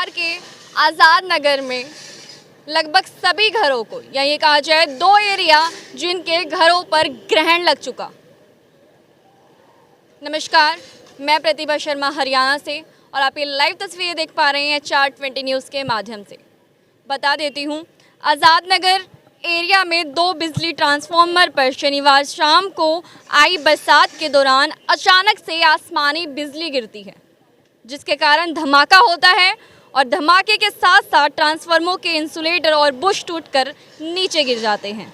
बिहार के आज़ाद नगर में लगभग सभी घरों को, या ये कहा जाए 2 एरिया जिनके घरों पर ग्रहण लग चुका। नमस्कार, मैं प्रतिभा शर्मा हरियाणा से और आप ये लाइव तस्वीरें देख पा रहे हैं चार20 न्यूज़ के माध्यम से। बता देती हूँ, आज़ाद नगर एरिया में 2 बिजली ट्रांसफार्मर पर शनिवार शाम को आई बरसात के दौरान अचानक से आसमानी बिजली गिरती है, जिसके कारण धमाका होता है और धमाके के साथ साथ ट्रांसफार्मरों के इंसुलेटर और बुश टूटकर नीचे गिर जाते हैं।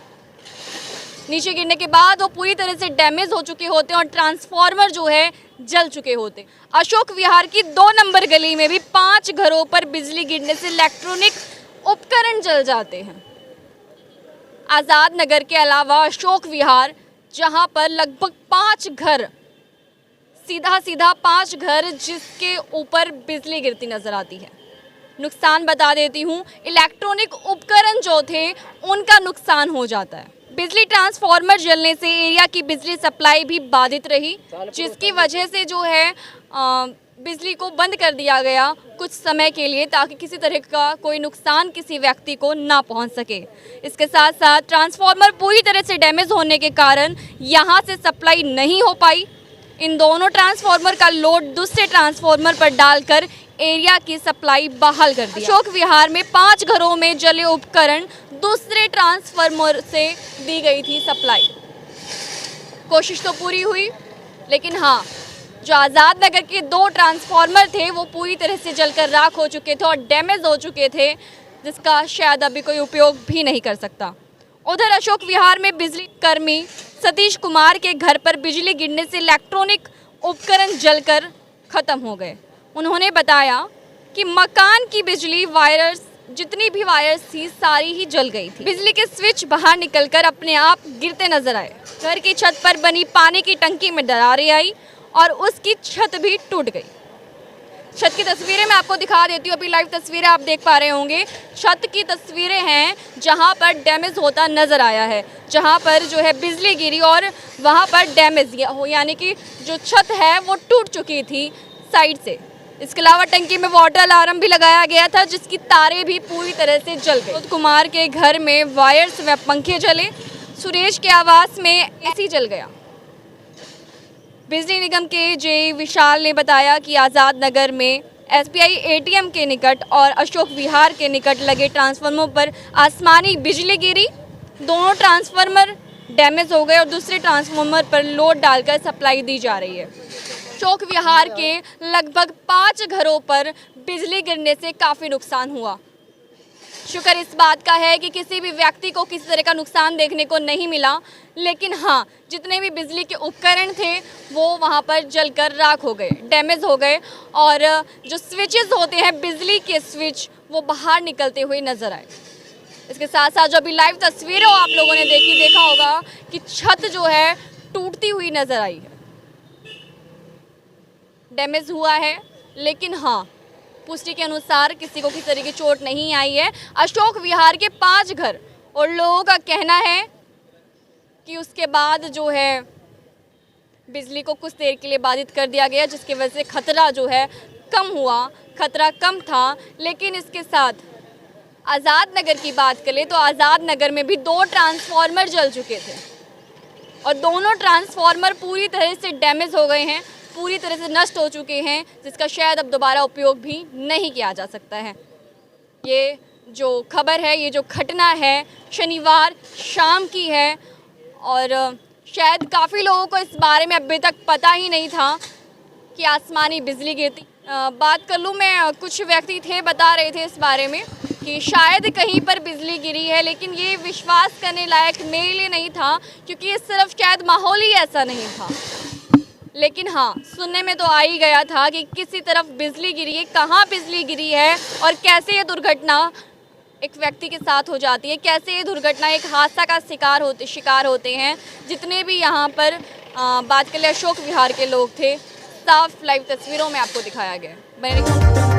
नीचे गिरने के बाद वो पूरी तरह से डैमेज हो चुके होते हैं और ट्रांसफार्मर जो है जल चुके होते हैं। अशोक विहार की 2 नंबर गली में भी 5 घरों पर बिजली गिरने से इलेक्ट्रॉनिक उपकरण जल जाते हैं। आज़ाद नगर के अलावा अशोक विहार, जहां पर लगभग 5 घर, सीधा 5 घर जिसके ऊपर बिजली गिरती नजर आती है। नुकसान बता देती हूँ, इलेक्ट्रॉनिक उपकरण जो थे उनका नुकसान हो जाता है। बिजली ट्रांसफार्मर जलने से एरिया की बिजली सप्लाई भी बाधित रही, जिसकी वजह से जो है बिजली को बंद कर दिया गया कुछ समय के लिए, ताकि किसी तरह का कोई नुकसान किसी व्यक्ति को ना पहुंच सके। इसके साथ साथ ट्रांसफार्मर पूरी तरह से डैमेज होने के कारण यहां से सप्लाई नहीं हो पाई। इन दोनों ट्रांसफार्मर का लोड दूसरे ट्रांसफार्मर पर डालकर एरिया की सप्लाई बहाल कर दी। अशोक विहार में 5 घरों में जले उपकरण दूसरे ट्रांसफार्मर से दी गई थी सप्लाई। कोशिश तो पूरी हुई, लेकिन हाँ, जो आज़ाद नगर के 2 ट्रांसफार्मर थे वो पूरी तरह से जलकर राख हो चुके थे और डैमेज हो चुके थे, जिसका शायद अभी कोई उपयोग भी नहीं कर सकता। उधर अशोक विहार में बिजली कर्मी सतीश कुमार के घर पर बिजली गिरने से इलेक्ट्रॉनिक उपकरण जलकर खत्म हो गए। उन्होंने बताया कि मकान की बिजली वायर्स, जितनी भी वायर्स थी सारी ही जल गई थी। बिजली के स्विच बाहर निकलकर अपने आप गिरते नजर आए। घर की छत पर बनी पानी की टंकी में दरारें आई और उसकी छत भी टूट गई। छत की तस्वीरें मैं आपको दिखा देती हूँ। अभी लाइव तस्वीरें आप देख पा रहे होंगे। छत की तस्वीरें हैं जहाँ पर डैमेज होता नजर आया है, जहाँ पर जो है बिजली गिरी और वहाँ पर डैमेज यानी कि जो छत है वो टूट चुकी थी साइड से। इसके अलावा टंकी में वाटर अलार्म भी लगाया गया था, जिसकी तारें भी पूरी तरह से जल गई। कुमार के घर में वायर्स व पंखे जले। सुरेश के आवास में एसी जल गया। बिजली निगम के जेई विशाल ने बताया कि आज़ाद नगर में SBI ATM के निकट और अशोक विहार के निकट लगे ट्रांसफार्मरों पर आसमानी बिजली गिरी। दोनों ट्रांसफार्मर डैमेज हो गए और दूसरे ट्रांसफार्मर पर लोड डालकर सप्लाई दी जा रही है। अशोक विहार के लगभग 5 घरों पर बिजली गिरने से काफ़ी नुकसान हुआ। शुक्र इस बात का है कि किसी भी व्यक्ति को किसी तरह का नुकसान देखने को नहीं मिला, लेकिन हाँ, जितने भी बिजली के उपकरण थे वो वहाँ पर जलकर राख हो गए, डैमेज हो गए और जो स्विचेस होते हैं बिजली के स्विच, वो बाहर निकलते हुए नज़र आए। इसके साथ साथ जो अभी लाइव तस्वीरें आप लोगों ने देखा होगा कि छत जो है टूटती हुई नज़र आई है, डैमेज हुआ है, लेकिन हाँ, पुष्टि के अनुसार किसी को किसी तरह की चोट नहीं आई है। अशोक विहार के 5 घर और लोगों का कहना है कि उसके बाद जो है बिजली को कुछ देर के लिए बाधित कर दिया गया, जिसकी वजह से खतरा जो है कम हुआ। खतरा कम था, लेकिन इसके साथ आज़ाद नगर की बात करें तो आज़ाद नगर में भी 2 ट्रांसफार्मर जल चुके थे और दोनों ट्रांसफार्मर पूरी तरह से डैमेज हो गए हैं, पूरी तरह से नष्ट हो चुके हैं, जिसका शायद अब दोबारा उपयोग भी नहीं किया जा सकता है। ये जो खबर है, ये जो घटना है, शनिवार शाम की है और शायद काफ़ी लोगों को इस बारे में अभी तक पता ही नहीं था कि आसमानी बिजली गिरती। बात कर लूँ मैं, कुछ व्यक्ति थे बता रहे थे इस बारे में कि शायद कहीं पर बिजली गिरी है, लेकिन ये विश्वास करने लायक मेरे लिए नहीं था, क्योंकि ये सिर्फ शायद माहौल ही ऐसा नहीं था। लेकिन हाँ, सुनने में तो आ ही गया था कि किसी तरफ बिजली गिरी है, कहाँ बिजली गिरी है और कैसे ये दुर्घटना एक व्यक्ति के साथ हो जाती है, कैसे ये दुर्घटना एक हादसा का शिकार होते हैं। जितने भी यहाँ पर बात कर ले अशोक विहार के लोग थे, साफ लाइव तस्वीरों में आपको दिखाया गया।